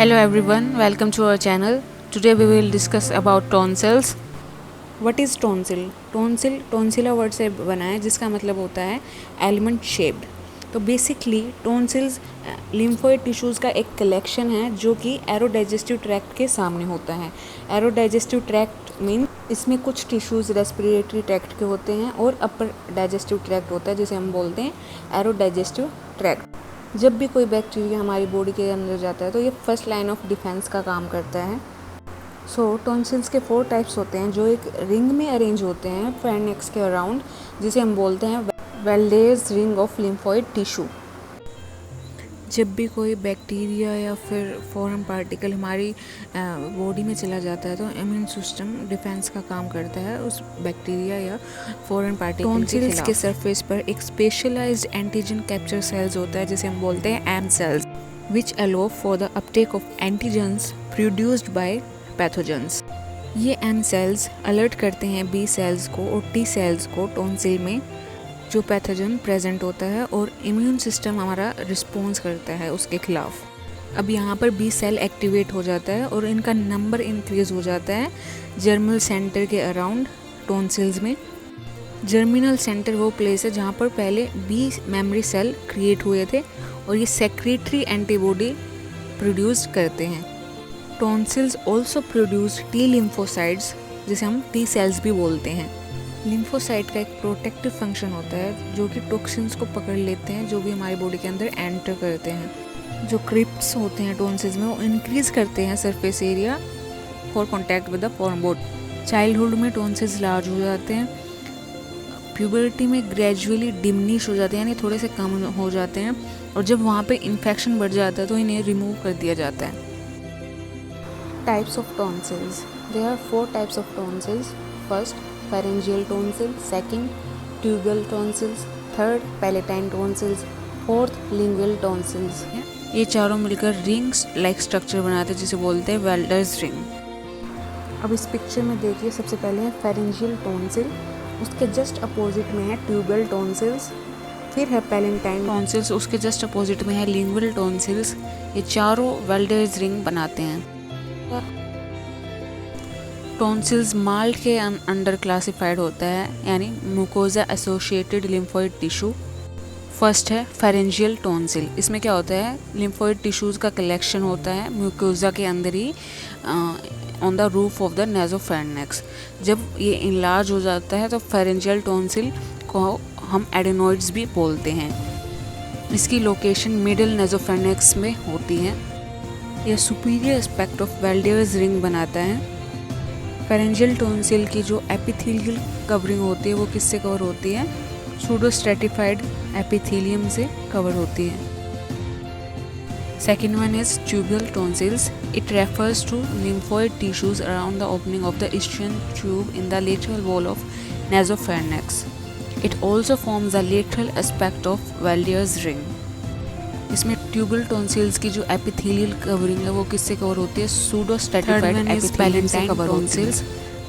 Hello everyone, welcome to our channel. Today we will discuss about tonsils. What is tonsil? Tonsilla word से बना है जिसका मतलब होता है एलिमेंट शेप्ड। तो बेसिकली टोंसिल्स लिम्फोइड टिश्यूज़ का एक कलेक्शन है जो कि एरोडाइजेस्टिव ट्रैक्ट के सामने होता है। एरोडाइजेस्टिव ट्रैक्ट मीन इसमें कुछ टिश्यूज़ रेस्पिरेटरी ट्रैक्ट के होते हैं और अपर डाइजेस्टिव ट्रैक्ट होता है जिसे हम बोलते हैं एरोडाइजेस्टिव ट्रैक्ट। जब भी कोई बैक्टीरिया हमारी बॉडी के अंदर जाता है तो ये फर्स्ट लाइन ऑफ डिफेंस का काम करता है। टॉन्सिल्स के 4 टाइप्स होते हैं जो एक रिंग में अरेंज होते हैं फेरनेक्स के अराउंड, जिसे हम बोलते हैं वेल्डेज रिंग ऑफ लिम्फोइड टिश्यू। जब भी कोई बैक्टीरिया या फिर फॉरेन पार्टिकल हमारी बॉडी में चला जाता है तो इम्यून सिस्टम डिफेंस का काम करता है उस बैक्टीरिया या फॉरेन पार्टिकल के खिलाफ। टॉन्सिल्स के सरफेस पर एक स्पेशलाइज्ड एंटीजन कैप्चर सेल्स होता है जिसे हम बोलते हैं M cells, which allow for the uptake of antigens produced by pathogens. ये एम सेल्स अलर्ट करते हैं बी सेल्स को और टी सेल्स को टॉन्सिल में जो पैथोजन प्रेजेंट होता है, और इम्यून सिस्टम हमारा रिस्पॉन्स करता है उसके खिलाफ। अब यहाँ पर बी सेल एक्टिवेट हो जाता है और इनका नंबर इंक्रीज हो जाता है जर्मिनल सेंटर के अराउंड टॉन्सिल्स में। जर्मिनल सेंटर वो प्लेस है जहाँ पर पहले बी मेमोरी सेल क्रिएट हुए थे और ये सेक्रेटरी एंटीबॉडी प्रोड्यूस करते हैं। Tonsils also produce T lymphocytes जिसे हम टी सेल्स भी बोलते हैं। लिम्फोसाइट का एक प्रोटेक्टिव फंक्शन होता है जो कि टॉक्सिन्स को पकड़ लेते हैं जो भी हमारी बॉडी के अंदर एंटर करते हैं। जो क्रिप्ट्स होते हैं टॉन्सिल्स में वो इंक्रीज करते हैं surface area for contact with the foreign body. Childhood में टॉन्सिल्स लार्ज हो जाते हैं, प्यूबर्टी में ग्रेजुअली डिमिनिश हो जाते हैं यानी थोड़े से कम हो जाते हैं, और जब वहाँ पे इन्फेक्शन बढ़ जाता है तो इन्हें रिमूव कर दिया जाता है। Types of tonsils, there are 4 types of tonsils. First pharyngeal tonsil, second tubular tonsils, third palatine tonsils, fourth lingual tonsils। ये चारों मिलकर रिंग्स लाइक स्ट्रक्चर बनाते हैं जिसे बोलते हैं वेल्डर्स रिंग। अब इस पिक्चर में देखिए, सबसे पहले है pharyngeal tonsil, उसके जस्ट अपोजिट में है tubular tonsils, फिर है palatine tonsils, उसके जस्ट अपोजिट में है lingual tonsils। ये चारों वेल्डर्स रिंग बनाते हैं। टॉन्सिल्स माल्ट के अंडर क्लासिफाइड होता है यानी mucosa associated lymphoid tissue. First है फेरेंजियल टॉन्सिल। इसमें क्या होता है, लिम्फोइड टिश्यूज़ का कलेक्शन होता है म्यूकोजा के अंदर ही on the roof of the nasopharynx. जब ये इनलार्ज हो जाता है तो फेरेंजियल टॉन्सिल को हम एडेनोइड्स भी बोलते हैं। इसकी लोकेशन मिडिल नेजोफेरनेक्स में होती है। यह superior aspect of Waldeyer's ring बनाता है। फेरेंजियल टॉन्सिल की जो एपिथेलियल कवरिंग होती है वो किससे कवर होती है, सूडोस्ट्रेटिफाइड एपिथेलियम से कवर होती है। Second one is tubular tonsils. It refers to lymphoid tissues around the opening of the Eustachian tube in the lateral wall of nasopharynx. It also forms the lateral aspect of Waldeyer's ring. इसमें tubular tonsils की जो epithelial covering है वो किससे cover होती है, सूडोस्ट्रेटिफाइड epithelium से cover होती है।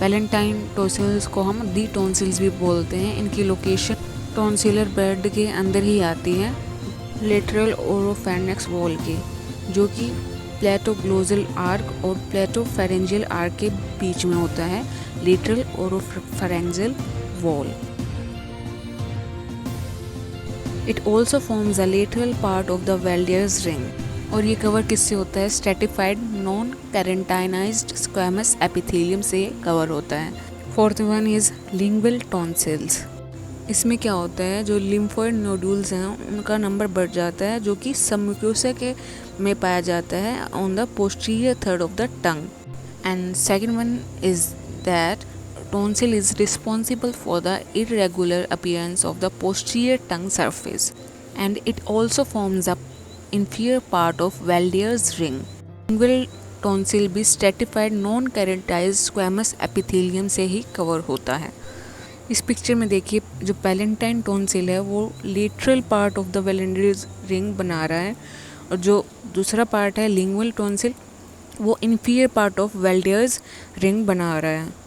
पैलेंटाइन टॉन्सिल्स को हम दी टॉन्सिल्स भी बोलते हैं। इनकी लोकेशन टॉन्सिलर बेड के अंदर ही आती है, लेटरल ओरोफेरनेक्स वॉल की, जो कि प्लेटोग्लोजल आर्क और प्लेटोफेरेंजियल आर्क के बीच में होता है, lateral oropharyngeal wall. It also forms the lateral part of the Waldeyer's ring. और ये कवर किससे होता है, stratified non keratinized squamous epithelium से कवर होता है। Fourth one is lingual tonsils. इसमें क्या होता है, जो लिम्फोइड नोड्यूल्स हैं उनका नंबर बढ़ जाता है जो कि सबम्यूकोसा के में पाया जाता है on the posterior third of the tongue. And second one is that tonsil is responsible for the irregular appearance of the posterior tongue surface, and it also forms the inferior part of Weldier's ring. Lingual tonsil भी stratified non-keratinized squamous epithelium से ही cover होता है। इस picture में देखिए, जो palatine tonsil है वो lateral part of the Waldeyer's ring बना रहा है, और जो दूसरा पार्ट है लिंगुअल टॉन्सिल वो inferior part of Waldeyer's ring बना रहा है।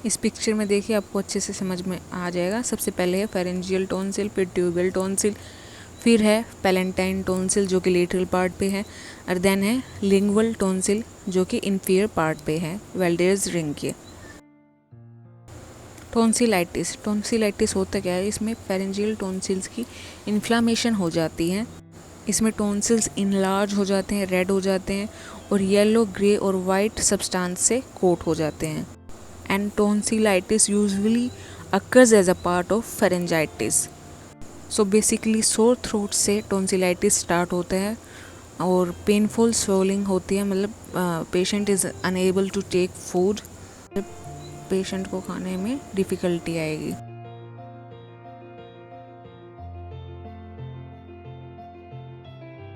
इस पिक्चर में देखिए, आपको अच्छे से समझ में आ जाएगा। सबसे पहले है फेरेंजियल टॉन्सिल, फिर ट्यूबुलर टॉन्सिल, फिर है पैलेंटाइन टोंसिल जो कि लेटरल पार्ट पे है, और देन है लिंगुअल टोंसिल जो कि इंफीरियर पार्ट पे है वेल्डेयर्स रिंग के। टोंसिलाइटिस होता क्या है, इसमें फेरेंजियल टोंसिल्स की इन्फ्लामेशन हो जाती है। इसमें टोंसिल्स इनलार्ज हो जाते हैं, रेड हो जाते हैं और येलो, ग्रे और वाइट सब्सटेंस से कोट हो जाते हैं। And tonsillitis usually occurs as a part of pharyngitis. So basically sore throat से टोंसिलाइटिस स्टार्ट होता है और पेनफुल स्वेलिंग होती है, मतलब patient is unable to take food, patient को खाने में डिफ़िकल्टी आएगी।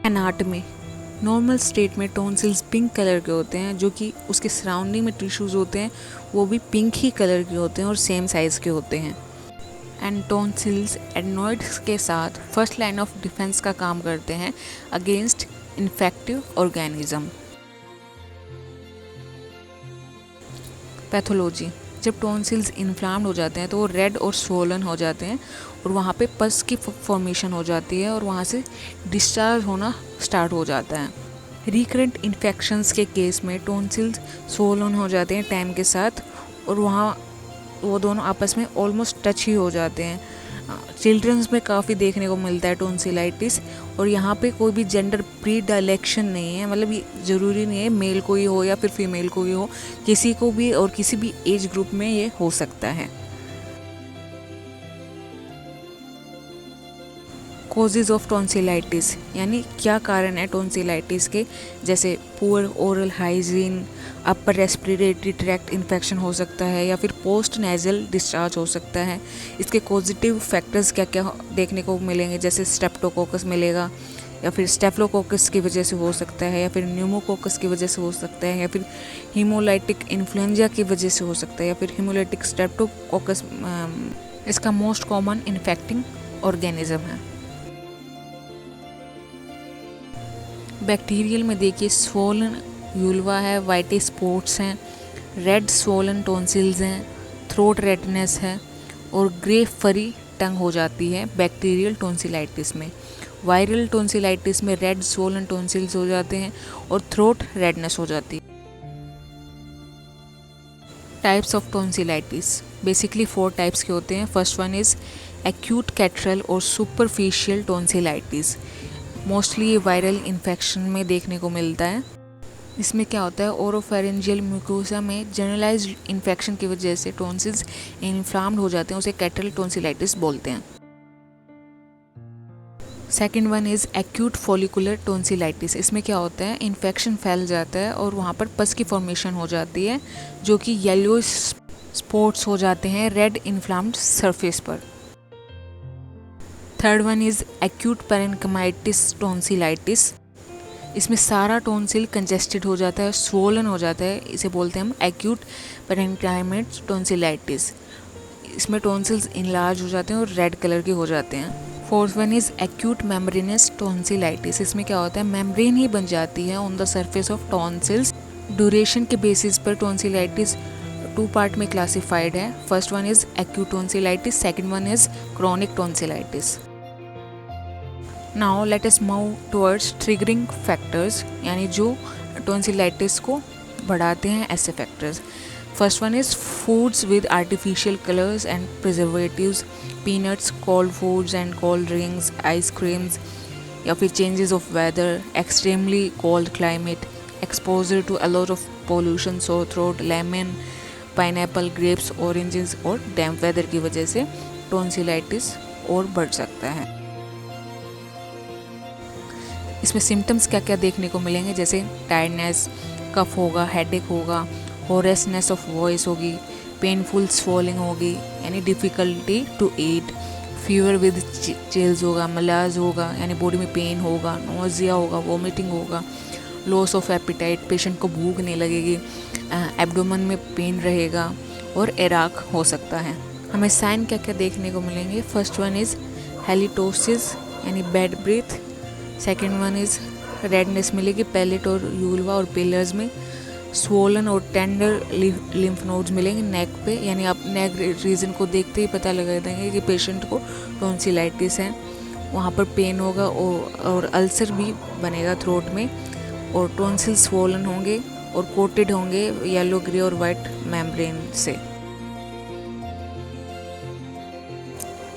एनाटमी, नॉर्मल स्टेट में टोंसिल्स पिंक कलर के होते हैं, जो कि उसके सराउंडिंग में टिश्यूज़ होते हैं वो भी पिंक ही कलर के होते हैं और सेम साइज़ के होते हैं। एंड टोंसिल्स एडनॉइड्स के साथ फर्स्ट लाइन ऑफ डिफेंस का काम करते हैं अगेंस्ट इन्फेक्टिव ऑर्गेनिज्म। पैथोलॉजी, जब टोंसिल्स इन्फ्लाम्ड हो जाते हैं तो वो रेड और स्वोलन हो जाते हैं और वहाँ पे पस की फॉर्मेशन हो जाती है और वहाँ से डिस्चार्ज होना स्टार्ट हो जाता है। रिकरेंट इन्फेक्शंस के केस में टोंसिल्स स्वोलन हो जाते हैं टाइम के साथ और वहाँ वो दोनों आपस में ऑलमोस्ट टच ही हो जाते हैं। चिल्ड्रंस में काफ़ी देखने को मिलता है टोंसिलाइटिस, और यहाँ पे कोई भी जेंडर प्रीडायलेक्शन नहीं है, मतलब ये ज़रूरी नहीं है मेल को ही हो या फिर फीमेल को ही हो, किसी को भी और किसी भी एज ग्रुप में ये हो सकता है। कॉजेज़ ऑफ टोंसिलाइटिस, यानी क्या कारण है टोंसिलाइटिस के, जैसे poor oral hygiene, upper respiratory tract infection हो सकता है या फिर पोस्ट नेजल डिस्चार्ज हो सकता है। इसके पॉजिटिव फैक्टर्स क्या क्या देखने को मिलेंगे, जैसे स्ट्रेप्टोकोकस मिलेगा या फिर स्टेफलोकोकस की वजह से हो सकता है या फिर न्यूमोकोकस की वजह से हो सकता है या फिर हीमोलाइटिक इन्फ्लुएंजा की वजह से हो सकता है या फिर हीमोलाइटिक स्ट्रेप्टोकोकस इसका मोस्ट कॉमन इन्फेक्टिंग ऑर्गेनिज्म है। बैक्टीरियल में देखिए स्वोलन यूल्वा है, वाइटी स्पॉट्स हैं, रेड स्वोलन टोंसिल्स हैं, थ्रोट रेडनेस है और ग्रे फरी टंग हो जाती है बैक्टीरियल टोंसिलाइटिस में। वायरल टोंसिलाइटिस में रेड स्वोलन टोंसिल्स हो जाते हैं और थ्रोट रेडनेस हो जाती है। टाइप्स ऑफ टोंसिलाइटिस, बेसिकली 4 टाइप्स के होते हैं। First one is acute catarrhal और सुपरफिशियल टोंसिलाइटिस। मोस्टली ये वायरल इन्फेक्शन में देखने को मिलता है। इसमें क्या होता है, ओरोफेरेंजियल म्यूकोसा में जनरलाइज्ड इन्फेक्शन की वजह से टोंसिल्स इन्फ्लाम्ड हो जाते हैं, उसे कैटरल टोंसिलाइटिस बोलते हैं। Second one is acute follicular tonsillitis. इसमें क्या होता है, इन्फेक्शन फैल जाता है और वहाँ पर पस की फॉर्मेशन हो जाती है जो कि येलो स्पॉट्स हो जाते हैं रेड इन्फ्लाम्ड सरफेस पर। Third one is acute parenchymatous tonsillitis. इसमें सारा टोंसिल कंजेस्टेड हो जाता है, स्वोलन हो जाता है, इसे बोलते हैं हम एक्यूट पैरेन्काइमाइटिस टोंसिलाइटिस। इसमें टोंसिल्स इनलार्ज हो जाते हैं और रेड कलर के हो जाते हैं। Fourth one is acute membranous tonsillitis. इसमें क्या होता है, मेम्ब्रेन ही बन जाती है on the surface of tonsils. Duration के बेसिस पर टोंसिलाइटिस 2 पार्ट में क्लासिफाइड है। First one is acute tonsillitis, second one is chronic tonsillitis. Now let us move towards triggering factors, यानी जो टोंसिलाइटिस को बढ़ाते हैं ऐसे factors. First one is foods with artificial colours and preservatives, peanuts, cold foods and cold drinks, ice creams, या फिर changes of weather, extremely cold climate, exposure to a lot of pollution, sore throat, lemon, pineapple, grapes, oranges और damp weather की वजह से टोंसिलाइटिस और बढ़ सकता है। इसमें सिम्टम्स क्या क्या देखने को मिलेंगे, जैसे टायर्डनेस, कफ होगा, हेडेक होगा, होरेसनेस ऑफ वॉइस होगी, पेनफुल स्वॉलिंग होगी यानी difficulty to eat, fever with chills होगा, मलाज होगा यानी बॉडी में पेन होगा, नोजिया होगा, वॉमिटिंग होगा, लॉस ऑफ एपिटाइट, पेशेंट को भूख नहीं लगेगी, एब्डोमेन में पेन रहेगा और एराक हो सकता है। हमें साइन क्या क्या देखने को मिलेंगे। फर्स्ट वन इज़ हेलिटोसिस यानी bad breath, second one is redness मिलेगी पैलेट और यूल्वा और पिलर्स में, स्वोलन और टेंडर लिम्फ नोड्स मिलेंगे नेक पे, यानी आप नेक रीजन को देखते ही पता लगा देंगे कि पेशेंट को टोंसिलाइटिस है। वहाँ पर पेन होगा और अल्सर भी बनेगा थ्रोट में, और टॉन्सिल्स स्वोलन होंगे और कोटेड होंगे येलो, ग्रे और वाइट मेम्ब्रेन से।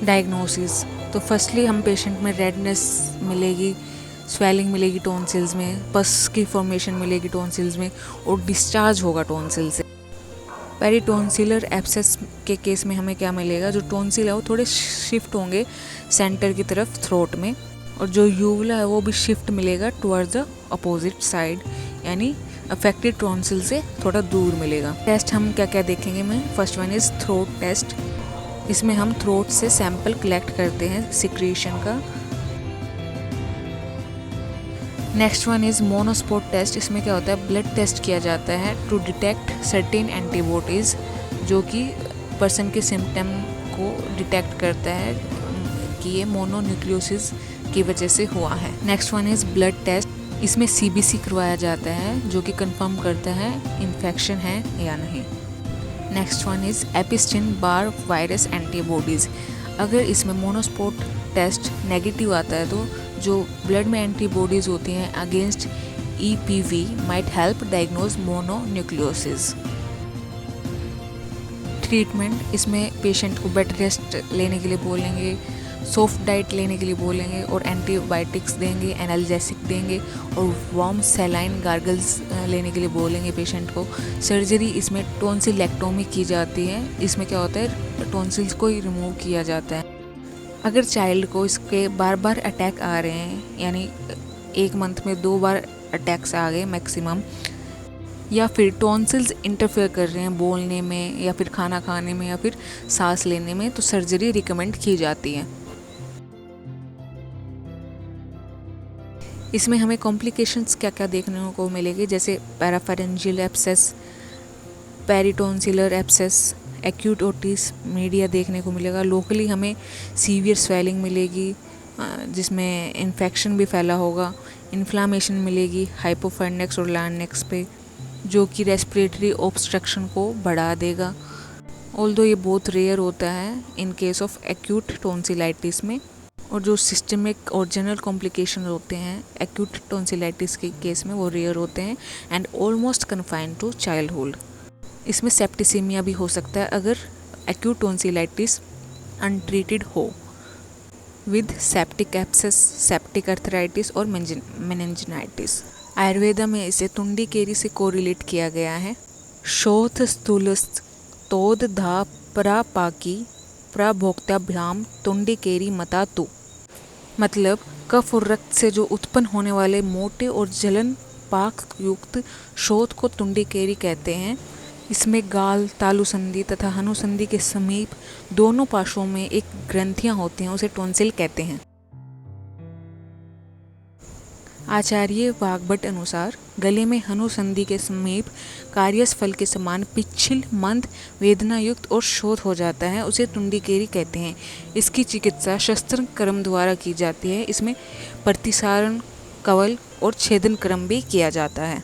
डायग्नोसिस, तो फर्स्टली हम पेशेंट में रेडनेस मिलेगी, स्वेलिंग मिलेगी टॉन्सिल्स में, पस की फॉर्मेशन मिलेगी टॉन्सिल्स में और डिस्चार्ज होगा टॉन्सिल से। पेरिटॉन्सिलर एब्सेस के केस में हमें क्या मिलेगा, जो टॉन्सिल है वो थोड़े शिफ्ट होंगे सेंटर की तरफ थ्रोट में, और जो यूवुला है वो भी शिफ्ट मिलेगा टुवर्ड्स द अपोजिट साइड, यानी अफेक्टेड टॉन्सिल से थोड़ा दूर मिलेगा। टेस्ट हम क्या क्या देखेंगे मैं, first one is throat test. इसमें हम थ्रोट से सैंपल कलेक्ट करते हैं सिक्रीशन का। Next one is monospot test. इसमें क्या होता है, ब्लड टेस्ट किया जाता है टू डिटेक्ट सर्टेन एंटीबॉडीज़, जो कि पर्सन के सिम्टम को डिटेक्ट करता है कि ये मोनोन्यूक्लियोसिस की वजह से हुआ है। Next one is blood test. इसमें CBC करवाया जाता है जो कि कंफर्म करता है इन्फेक्शन है या नहीं। Next one is Epstein Barr virus antibodies. अगर इसमें मोनोस्पॉट टेस्ट नेगेटिव आता है तो जो ब्लड में एंटीबॉडीज़ होती हैं against EPV might help diagnose mononucleosis. Treatment, इसमें पेशेंट को बेड रेस्ट लेने के लिए बोलेंगे, सॉफ्ट डाइट लेने के लिए बोलेंगे और एंटीबायोटिक्स देंगे, एनाल्जेसिक देंगे और वार्म सैलाइन गार्गल्स लेने के लिए बोलेंगे पेशेंट को। सर्जरी, इसमें टॉन्सिलेक्टोमी की जाती है। इसमें क्या होता है, टॉन्सिल्स को ही रिमूव किया जाता है। अगर चाइल्ड को इसके बार बार अटैक आ रहे हैं, यानी 1 मंथ में 2 बार अटैक्स आ गए मैक्सिमम, या फिर टॉन्सिल्स इंटरफेयर कर रहे हैं बोलने में या फिर खाना खाने में या फिर सांस लेने में, तो सर्जरी रिकमेंड की जाती है। इसमें हमें कॉम्प्लिकेशंस क्या क्या देखने को मिलेगी, जैसे parapharyngeal abscess, peritonsillar abscess, acute otitis media देखने को मिलेगा। लोकली हमें सीवियर स्वेलिंग मिलेगी जिसमें इन्फेक्शन भी फैला होगा, इन्फ्लामेशन मिलेगी हाइपोफायनेक्स और लार्नेक्स पे, जो कि रेस्पिरेटरी ऑब्स्ट्रक्शन को बढ़ा देगा। ऑल्दो ये बहुत रेयर होता है in case of acute tonsillitis में, और जो सिस्टमिक और जनरल कॉम्प्लिकेशन होते हैं एक्यूट टॉन्सिलाइटिस के केस में वो रेयर होते हैं and almost confined to childhood. इसमें सेप्टिसीमिया भी हो सकता है अगर एक्यूट टॉन्सिलाइटिस अनट्रीटेड हो, with septic abscess, septic arthritis और मेनिंजाइटिस। आयुर्वेदा में इसे तुंडी केरी से कोरिलेट किया गया है। शोथ स्थूलस्थ तोद धा परापाकी प्रभोक्ताभ्याम तुंडी केरी मता तु, मतलब कफ और रक्त से जो उत्पन्न होने वाले मोटे और जलन पाक युक्त शोथ को तुंडी केरी कहते हैं। इसमें गाल, तालु संधि तथा हनु संधि के समीप दोनों पार्श्वों में एक ग्रंथियां होती हैं, उसे टॉन्सिल कहते हैं। आचार्य वाग्भट अनुसार गले में हनु संधि के समीप कारियस फल के समान पिच्छिल, मंद, वेदना युक्त और शोथ हो जाता है, उसे तुंडी केरी कहते हैं। इसकी चिकित्सा शस्त्र क्रम द्वारा की जाती है। इसमें प्रतिसारण, कवल और छेदन क्रम भी किया जाता है।